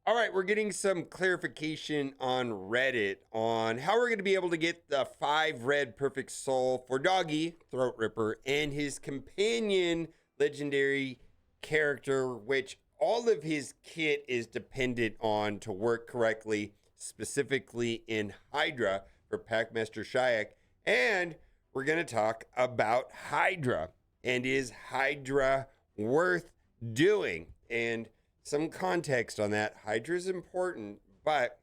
All right, we're getting some clarification on Reddit on how we're going to be able to get the 5 red perfect soul for Doggy, Throat Ripper, and his companion legendary character, which all of his kit is dependent on to work correctly, specifically in Hydra for Packmaster Shayak. And we're going to talk about Hydra and is Hydra worth doing? And some context on that. Hydra is important, but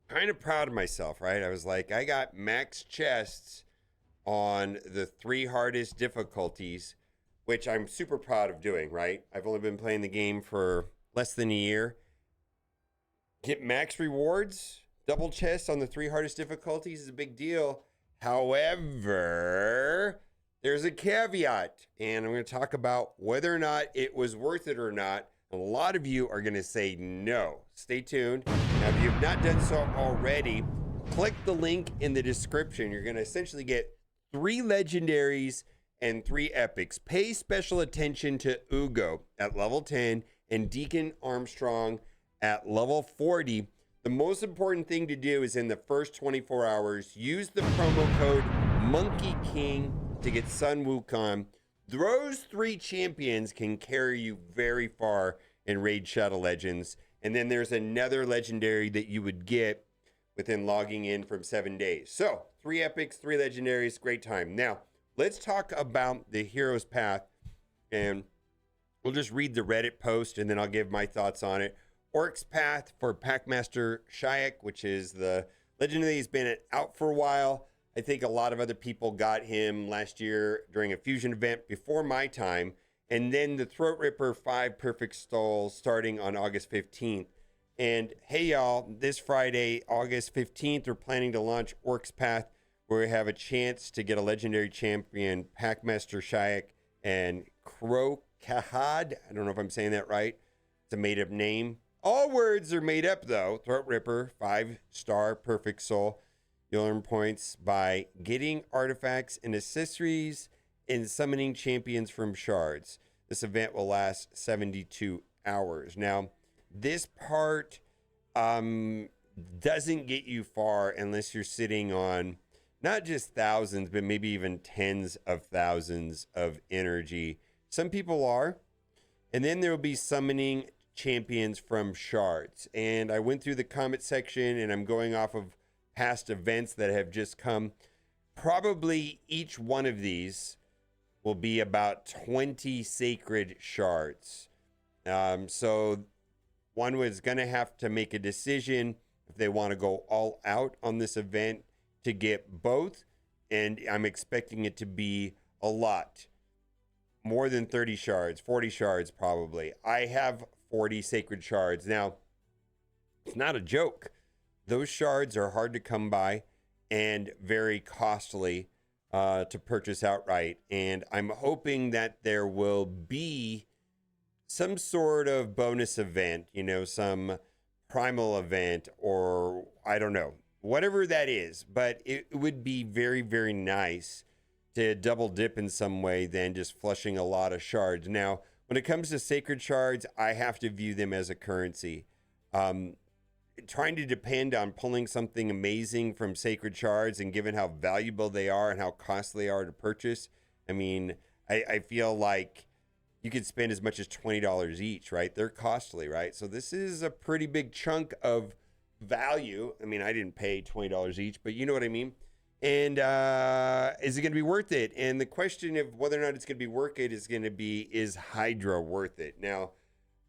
kind of proud of myself, right? I was like, I got max chests on the 3 hardest difficulties, which I'm super proud of doing, right? I've only been playing the game for less than a year. Get max rewards, double chests on the 3 hardest difficulties is a big deal. However, there's a caveat, and I'm going to talk about whether or not it was worth it or not. A lot of you are going to say no. Stay tuned. Now, if you've not done so already, click the link in the description. You're going to essentially get 3 legendaries and 3 epics. Pay special attention to Ugo at level 10 and Deacon Armstrong at level 40. The most important thing to do is in the first 24 hours, use the promo code Monkey King to get Sun Wukong. Those 3 champions can carry you very far in Raid Shadow Legends. And then there's another legendary that you would get within logging in from 7 days. So 3 epics, 3 legendaries, great time. Now, let's talk about the hero's path. And we'll just read the Reddit post and then I'll give my thoughts on it. Orc's path for Packmaster Shayak, which is the legend that he's been out for a while. I think a lot of other people got him last year during a fusion event before my time. And then the Throat Ripper 5 Perfect Souls starting on August 15th. And hey, y'all, this Friday, August 15th, we're planning to launch Orc's Path, where we have a chance to get a legendary champion, Packmaster Shayak and Krokahad. I don't know if I'm saying that right. It's a made-up name. All words are made up, though. Throat Ripper, 5-star Perfect Soul. You'll earn points by getting artifacts and accessories and summoning champions from shards. This event will last 72 hours. Now, this part doesn't get you far unless you're sitting on not just thousands, but maybe even tens of thousands of energy. Some people are. And then there will be summoning champions from shards. And I went through the comment section and I'm going off of past events that have just come. Probably each one of these will be about 20 sacred shards. So one was going to have to make a decision if they want to go all out on this event to get both. And I'm expecting it to be a lot. More than 30 shards, 40 shards probably. I have 40 sacred shards. Now, it's not a joke. Those shards are hard to come by and very costly to purchase outright. And I'm hoping that there will be some sort of bonus event, you know, some primal event, or I don't know, whatever that is. But it would be very, very nice to double dip in some way than just flushing a lot of shards. Now, when it comes to sacred shards, I have to view them as a currency. Trying to depend on pulling something amazing from sacred shards, and given how valuable they are and how costly they are to purchase, I mean, I feel like you could spend as much as $20 each, right? They're costly, right? So this is a pretty big chunk of value. I mean, I didn't pay $20 each, but you know what I mean? And is it going to be worth it? And the question of whether or not it's going to be worth it is going to be, is Hydra worth it? Now,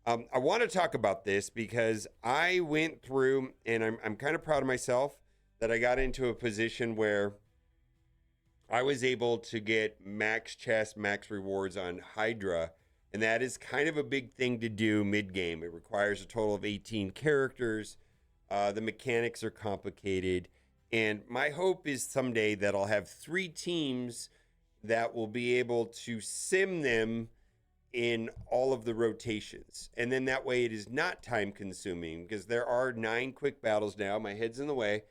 I want to talk about this because I went through, and I'm kind of proud of myself that I got into a position where I was able to get max chest, max rewards on Hydra. And that is kind of a big thing to do mid-game. It requires a total of 18 characters. The mechanics are complicated. And my hope is someday that I'll have 3 teams that will be able to sim them in all of the rotations. And then that way it is not time consuming, because there are 9 quick battles now. My head's in the way.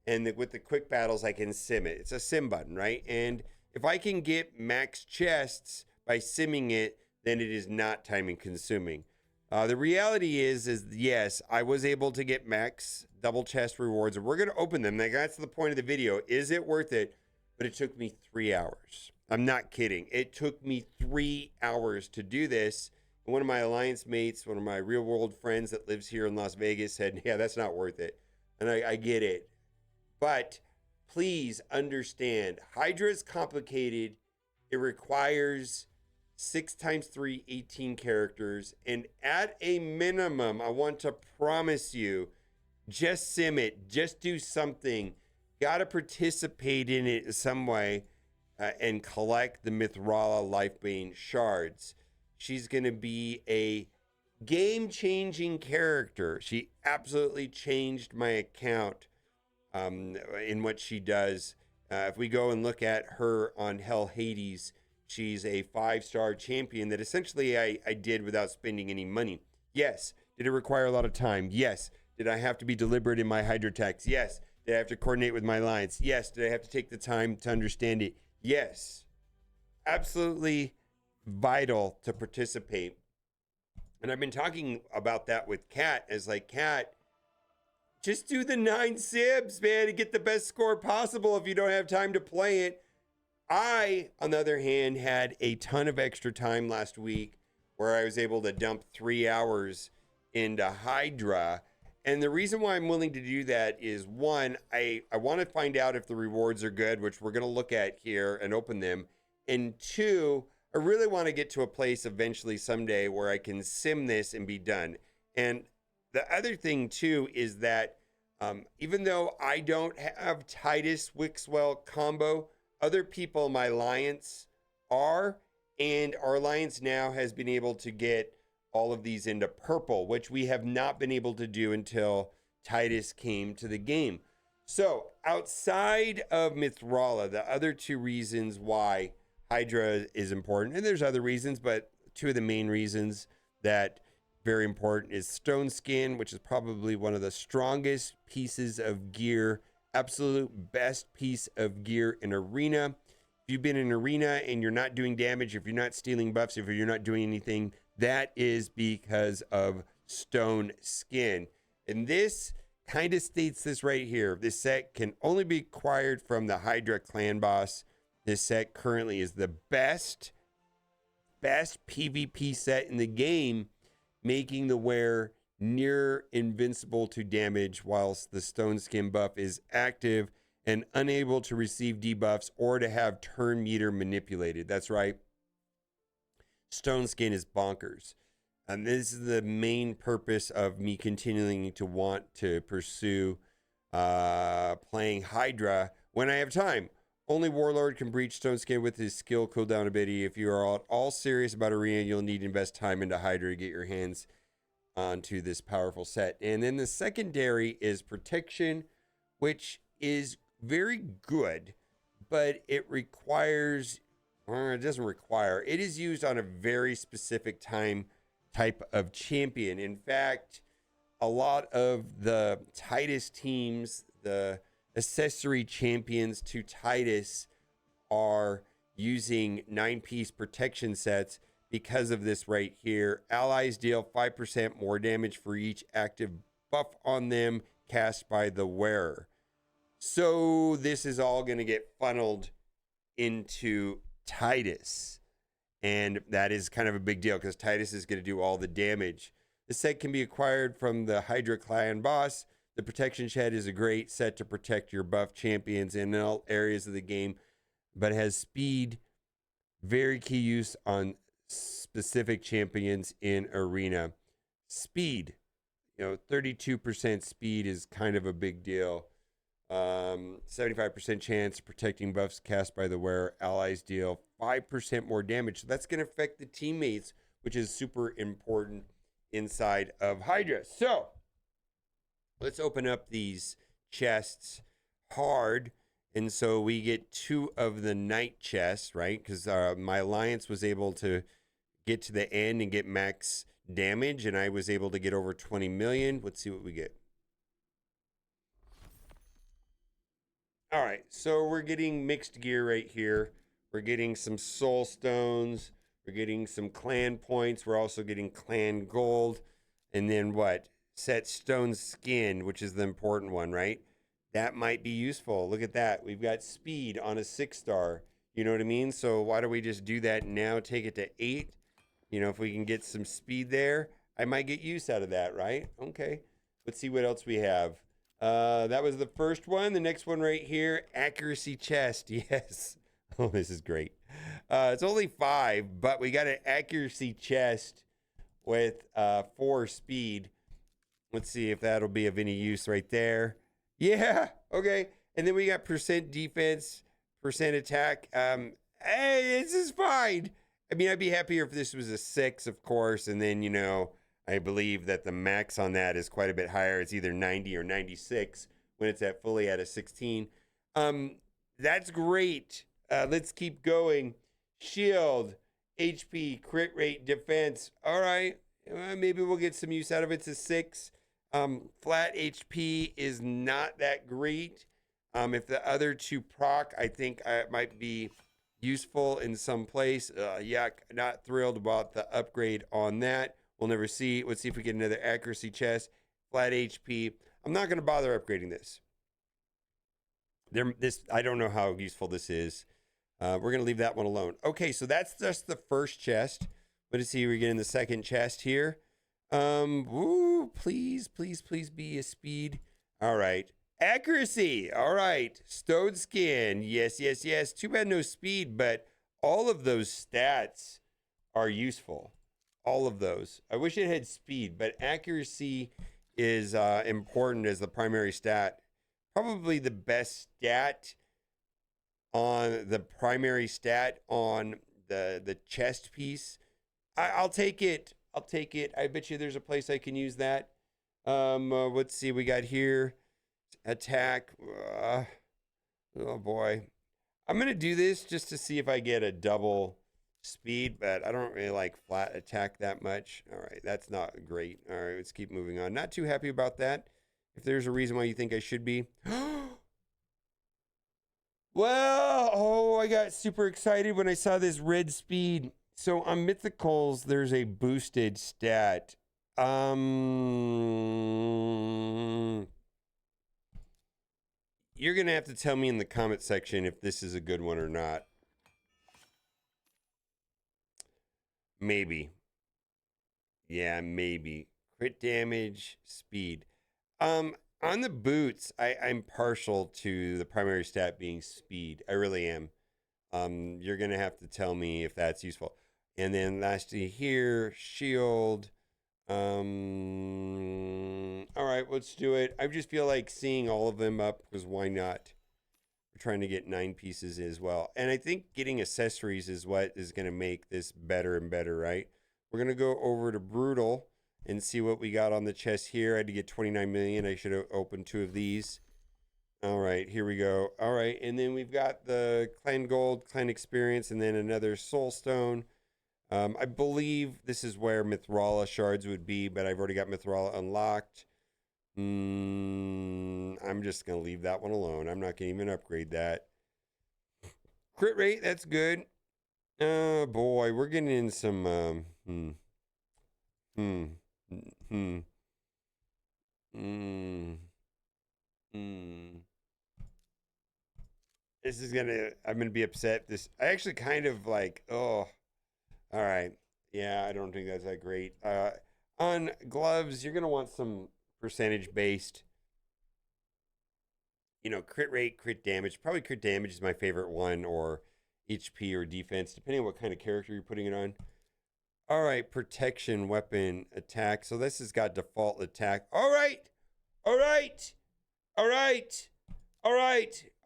And with the quick battles, I can sim it. It's a sim button, right? And if I can get max chests by simming it, then it is not time consuming. The reality is yes, I was able to get max double chest rewards, and we're going to open them. That's the point of the video. Is it worth it? But it took me 3 hours. I'm not kidding. It took me 3 hours to do this. And one of my alliance mates, one of my real world friends that lives here in Las Vegas said, yeah, that's not worth it. And I get it. But please understand, Hydra is complicated. It requires 6 times 3, 18 characters. And at a minimum, I want to promise you, just sim it, just do something. Got to participate in it in some way and collect the Mithrala Lifebane shards. She's going to be a game-changing character. She absolutely changed my account in what she does. If we go and look at her on Hell Hades, she's a 5-star champion that essentially I did without spending any money. Yes. Did it require a lot of time? Yes. Did I have to be deliberate in my Hydra attacks? Yes. Did I have to coordinate with my lines? Yes. Did I have to take the time to understand it? Yes. Absolutely vital to participate. And I've been talking about that with Kat as like, Kat, just do the 9 sibs, man, and get the best score possible if you don't have time to play it. I, on the other hand, had a ton of extra time last week where I was able to dump 3 hours into Hydra. And the reason why I'm willing to do that is, one, I want to find out if the rewards are good, which we're going to look at here and open them. And two, I really want to get to a place eventually someday where I can sim this and be done. And the other thing, too, is that even though I don't have Titus Wixwell combo, other people in my alliance are, and our alliance now has been able to get all of these into purple, which we have not been able to do until Titus came to the game. So outside of Mithrala, the other 2 reasons why Hydra is important, and there's other reasons, but 2 of the main reasons that very important is Stoneskin, which is probably one of the strongest pieces of gear, absolute best piece of gear in Arena. If you've been in Arena and you're not doing damage, if you're not stealing buffs, if you're not doing anything, that is because of Stoneskin. And this kind of states this right here. This set can only be acquired from the Hydra clan boss. This set currently is the best PvP set in the game, making the wearer near invincible to damage whilst the Stoneskin buff is active and unable to receive debuffs or to have turn meter manipulated. That's right. Stoneskin is bonkers. And this is the main purpose of me continuing to want to pursue playing Hydra when I have time. Only Warlord can breach Stoneskin with his skill cooldown ability. If you are at all serious about Arena, you'll need to invest time into Hydra to get your hands onto this powerful set. And then the secondary is Protection, which is very good, but it requires, or it doesn't require, it is used on a very specific type of champion. In fact, a lot of the Titus teams, the accessory champions to Titus, are using 9-piece protection sets because of this right here. Allies deal 5% more damage for each active buff on them cast by the wearer. So this is all going to get funneled into Titus. And that is kind of a big deal because Titus is going to do all the damage. The set can be acquired from the Hydra clan boss. The protection shed is a great set to protect your buff champions in all areas of the game, but it has speed, very key use on specific champions in Arena. Speed, 32% speed is kind of a big deal. 75% chance protecting buffs cast by the wearer. Allies deal 5% more damage. So that's going to affect the teammates, which is super important inside of Hydra. So let's open up these chests hard. And so we get 2 of the night chests, right? Because my alliance was able to get to the end and get max damage, and I was able to get over 20 million. Let's see what we get. All right, so we're getting mixed gear right here. We're getting some soul stones. We're getting some clan points. We're also getting clan gold. And then what? Set Stoneskin, which is the important one, right? That might be useful. Look at that. We've got speed on a 6-star. You know what I mean? So why don't we just do that now? Take it to 8. You know, if we can get some speed there, I might get use out of that, right? Okay. Let's see what else we have. That was the first one. The next one right here, accuracy chest. Yes. Oh, this is great. It's only 5, but we got an accuracy chest with 4 speed. Let's see if that'll be of any use right there. Yeah. Okay. And then we got percent defense, percent attack. Hey, this is fine. I mean, I'd be happier if this was a 6, of course. And then, you know, I believe that the max on that is quite a bit higher. It's either 90 or 96 when it's at fully at a 16. That's great. Let's keep going. Shield, HP, crit rate, defense. All right. Maybe we'll get some use out of it. It's a 6. Flat HP is not that great. If the other 2 proc, I think it might be useful in some place. Yuck. Not thrilled about the upgrade on that. We'll never see. Let's see if we get another accuracy chest. Flat HP. I'm not going to bother upgrading this. I don't know how useful this is. We're going to leave that one alone. Okay, so that's just the first chest. Let's see, we're getting the second chest here. Woo, please be a speed. All right. Accuracy. All right. Stoneskin. Yes. Too bad no speed, but all of those stats are useful. All of those. I wish it had speed, but accuracy is important as the primary stat. Probably the best stat on the primary stat on the chest piece. I'll take it. I bet you there's a place I can use that. Let's see. We got here. Attack. Oh boy. I'm going to do this just to see if I get a double speed, but I don't really like flat attack that much. All right. That's not great. All right. Let's keep moving on. Not too happy about that. If there's a reason why you think I should be. Well, oh, I got super excited when I saw this red speed. So on mythicals, there's a boosted stat. You're going to have to tell me in the comment section if this is a good one or not. Maybe. Yeah, maybe. Crit damage, speed. On the boots, I'm partial to the primary stat being speed. I really am. You're going to have to tell me if that's useful. And then lastly here, shield. All right, let's do it. I just feel like seeing all of them up because why not? We're trying to get 9 pieces as well. And I think getting accessories is what is going to make this better and better, right? We're going to go over to Brutal and see what we got on the chest here. I had to get 29 million. I should have opened 2 of these. All right, here we go. All right, and then we've got the Clan Gold, Clan Experience, and then another Soul Stone. I believe this is where Mithrala shards would be, but I've already got Mithrala unlocked. I'm just going to leave that one alone. I'm not going to even upgrade that. Crit rate, that's good. Oh, boy, we're getting in some... This is I'm gonna be upset. I actually kind of like, oh, all right. Yeah, I don't think that's that great. On gloves, you're gonna want some percentage based, crit rate, crit damage. Probably crit damage is my favorite one, or HP or defense, depending on what kind of character you're putting it on. All right, protection, weapon, attack. So this has got default attack. All right.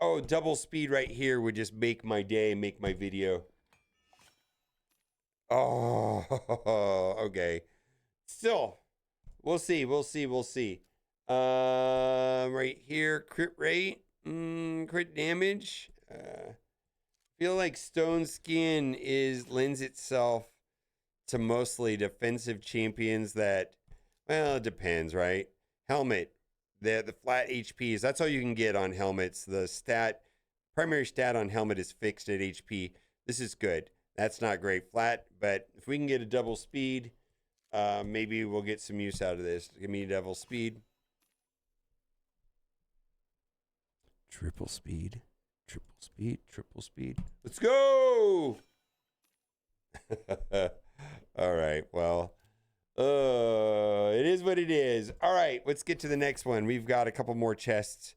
Oh, double speed right here would just make my day, make my video. Oh, okay. Still, we'll see. Right here, crit rate, crit damage. Feel like Stoneskin lends itself to mostly defensive champions that, well, it depends, right? Helmet, the flat HPs, that's all you can get on helmets. The primary stat on helmet is fixed at HP. This is good. That's not great flat, but if we can get a double speed, maybe we'll get some use out of this. Give me double speed. Triple speed. Triple speed. Triple speed. Let's go! All right, well, it is what it is. All right, let's get to the next one. We've got a couple more chests.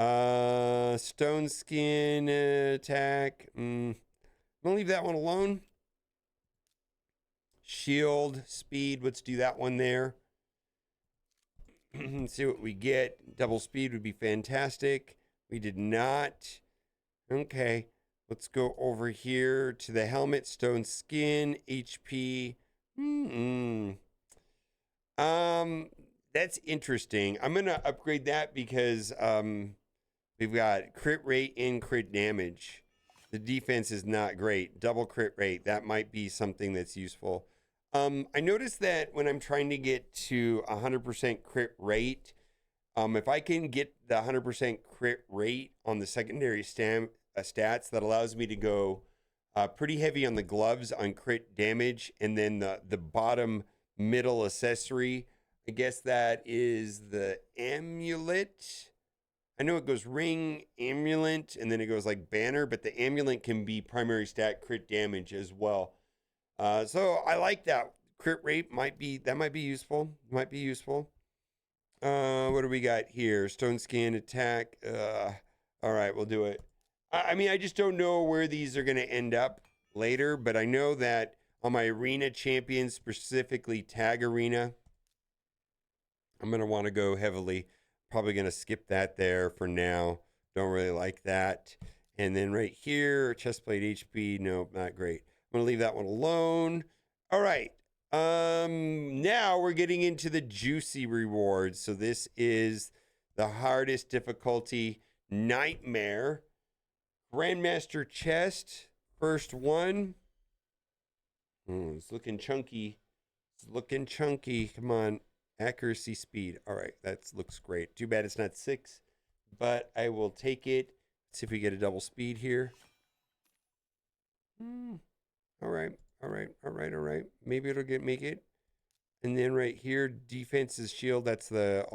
Stoneskin attack. I'm gonna leave that one alone. Shield, speed. Let's do that one there. See what we get. Double speed would be fantastic. We did not. Okay. Let's go over here to the helmet. Stone skin, HP. That's interesting. I'm gonna upgrade that because we've got crit rate and crit damage. The defense is not great. Double crit rate. That might be something that's useful. I noticed that when I'm trying to get to 100% crit rate, if I can get the 100% crit rate on the secondary stats, that allows me to go pretty heavy on the gloves on crit damage, and then the bottom middle accessory, I guess that is the amulet. I know it goes ring, amulet, and then it goes like banner, but the amulet can be primary stat crit damage as well. So I like that. Crit rate might be useful. Might be useful. What do we got here? Stone skin attack. All right, we'll do it. I mean, I just don't know where these are going to end up later, but I know that on my arena champions, specifically tag arena, I'm going to want to go heavily. Probably going to skip that there for now. Don't really like that. And then right here, chestplate HP. No, not great. I'm going to leave that one alone. All right. Now we're getting into the juicy rewards. So this is the hardest difficulty, Nightmare. Grandmaster chest, first one. It's looking chunky. It's looking chunky. Come on. Accuracy, speed. All right, that looks great. Too bad it's not 6, but I will take it. Let's see if we get a double speed here. All right. Maybe it'll make it. And then right here, defense is shield. That's the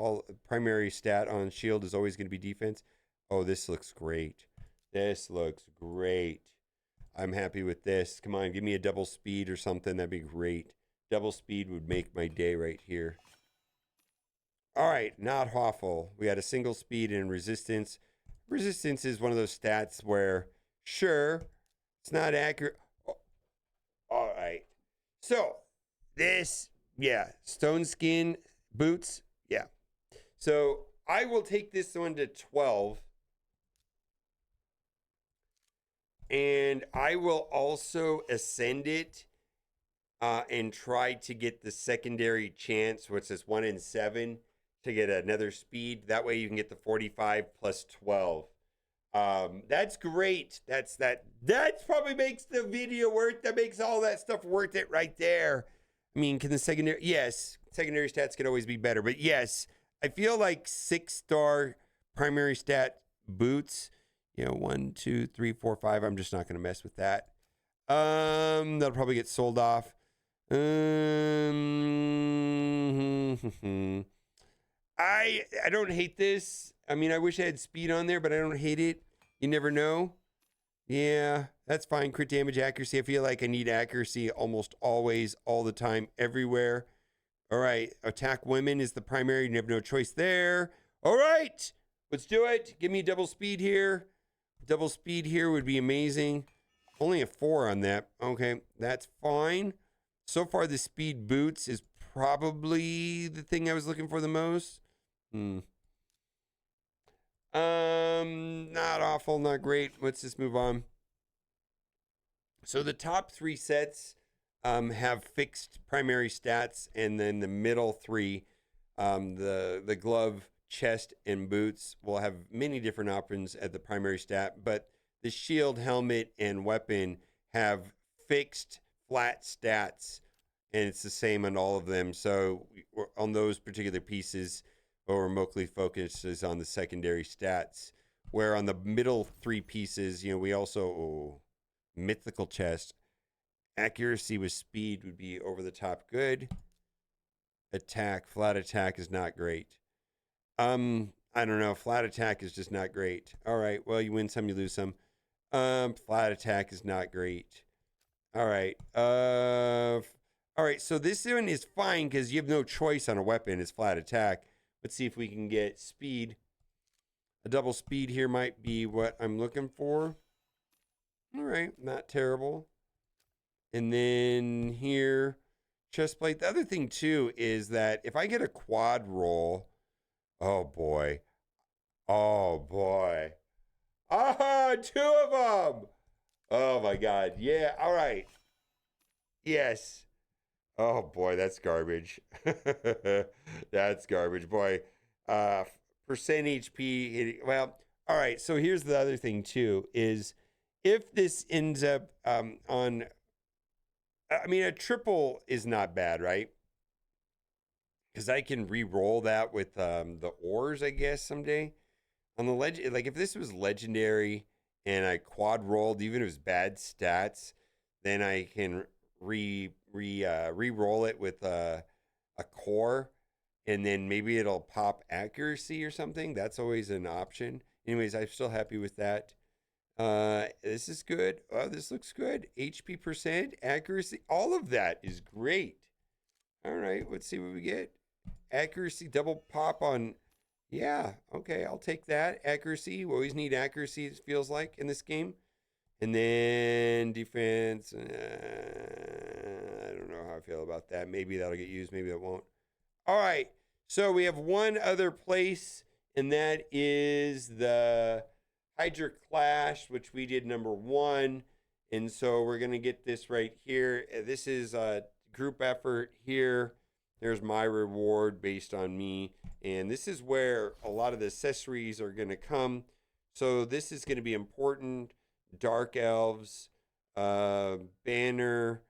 primary stat on shield is always going to be defense. Oh, this looks great. This looks great. I'm happy with this. Come on, give me a double speed or something. That'd be great. Double speed would make my day right here. All right, not awful. We had a single speed and resistance. Resistance is one of those stats where, sure, it's not accurate. All right. So this, yeah, stone skin boots. Yeah. So I will take this one to 12. And I will also ascend it and try to get the secondary chance, which is 1 in 7, to get another speed. That way you can get the 45 plus 12. That's great. That probably makes the video worth. That makes all that stuff worth it right there. I mean, can the secondary? Yes, secondary stats could always be better, but yes, I feel like 6-star primary stat boots. 1, 2, 3, 4, 5. I'm just not going to mess with that. That'll probably get sold off. I don't hate this. I mean, I wish I had speed on there, but I don't hate it. You never know. Yeah, that's fine. Crit damage, accuracy. I feel like I need accuracy almost always, all the time, everywhere. All right. Attack women is the primary. You have no choice there. All right. Let's do it. Give me double speed here. Double speed here would be amazing. Only a 4 on that. Okay, that's fine. So far, the speed boots is probably the thing I was looking for the most. Not awful, not great. Let's just move on. So the top 3 sets have fixed primary stats, and then the middle 3, the glove, chest, and boots will have many different options at the primary stat, but the shield, helmet, and weapon have fixed flat stats, and it's the same on all of them. So on those particular pieces, what we're mostly focused is on the secondary stats, where on the middle 3 pieces, we also mythical chest. Accuracy with speed would be over the top good. Attack, flat attack is not great. I don't know. Flat attack is just not great. All right. Well, you win some, you lose some. Flat attack is not great. All right. All right. So this one is fine because you have no choice on a weapon. It's flat attack. Let's see if we can get speed. A double speed here might be what I'm looking for. All right. Not terrible. And then here, chest plate. The other thing too is that if I get a quad roll, oh boy. Oh boy. Ah, 2 of them. Oh my God. Yeah. All right. Yes. Oh boy, that's garbage. That's garbage, boy. Percent HP. Well, all right. So here's the other thing too: is if this ends up on, I mean, a triple is not bad, right? Because I can re-roll that with the ores, I guess, someday. On the legend, like if this was legendary and I quad rolled, even if it was bad stats, then I can re-roll it with a core, and then maybe it'll pop accuracy or something. That's always an option. Anyways, I'm still happy with that. This is good. Oh, this looks good. HP percent, accuracy, all of that is great. All right, let's see what we get. Accuracy, double pop on. Yeah, okay, I'll take that. Accuracy, we always need accuracy, it feels like, in this game. And then defense, I don't know how I feel about that. Maybe that'll get used, maybe it won't. All right, so we have one other place, and that is the Hydra Clash, which we did number 1. And so we're going to get this right here. This is a group effort here. There's my reward based on me. And this is where a lot of the accessories are going to come. So this is going to be important. Dark Elves, banner,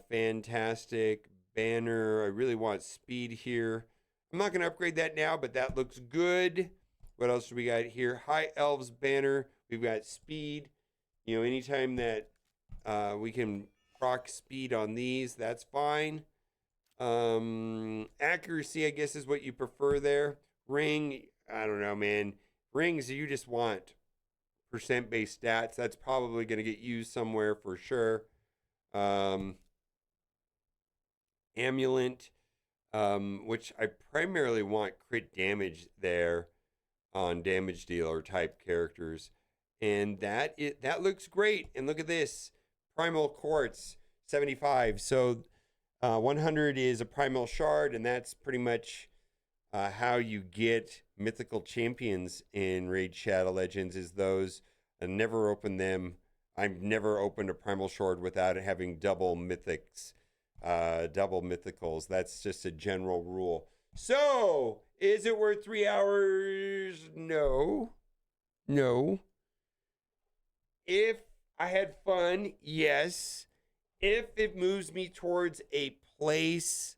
fantastic, banner. I really want speed here. I'm not going to upgrade that now, but that looks good. What else do we got here? High Elves banner. We've got speed. You know, anytime that we can proc speed on these, that's fine. Accuracy, I guess, is what you prefer there. Ring, I don't know, man. Rings, you just want percent-based stats. That's probably going to get used somewhere for sure. Amulet, which I primarily want crit damage there on damage dealer type characters. And that looks great. And look at this. Primal Quartz, 75. So 100 is a primal shard, and that's pretty much how you get mythical champions in Raid Shadow Legends, is those. I never opened them. I've never opened a primal shard without having double mythics, double mythicals. That's just a general rule. So, is it worth 3 hours? No. No. If I had fun, yes. If it moves me towards a place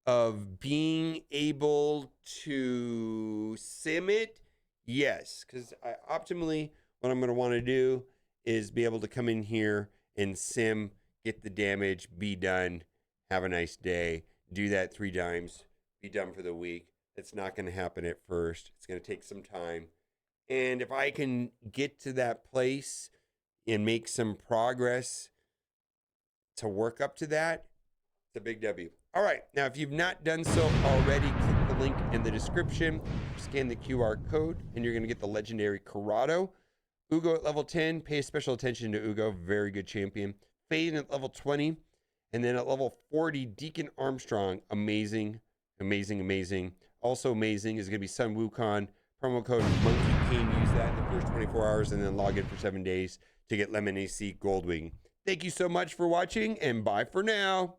of being able to sim it, yes. Because optimally, what I'm going to want to do is be able to come in here and sim, get the damage, be done, have a nice day, do that 3 times, be done for the week. It's not going to happen at first. It's going to take some time. And if I can get to that place and make some progress to work up to that, it's a big W. All right, now if you've not done so already, click the link in the description, scan the QR code, and you're going to get the legendary Corrado. Ugo at level 10, pay special attention to Ugo, very good champion. Fade at level 20, and then at level 40, Deacon Armstrong, amazing, amazing, amazing. Also amazing is going to be Sun Wukong, promo code Monkey King. Use that in the first 24 hours and then log in for 7 days to get Lemon AC Goldwing. Thank you so much for watching, and bye for now.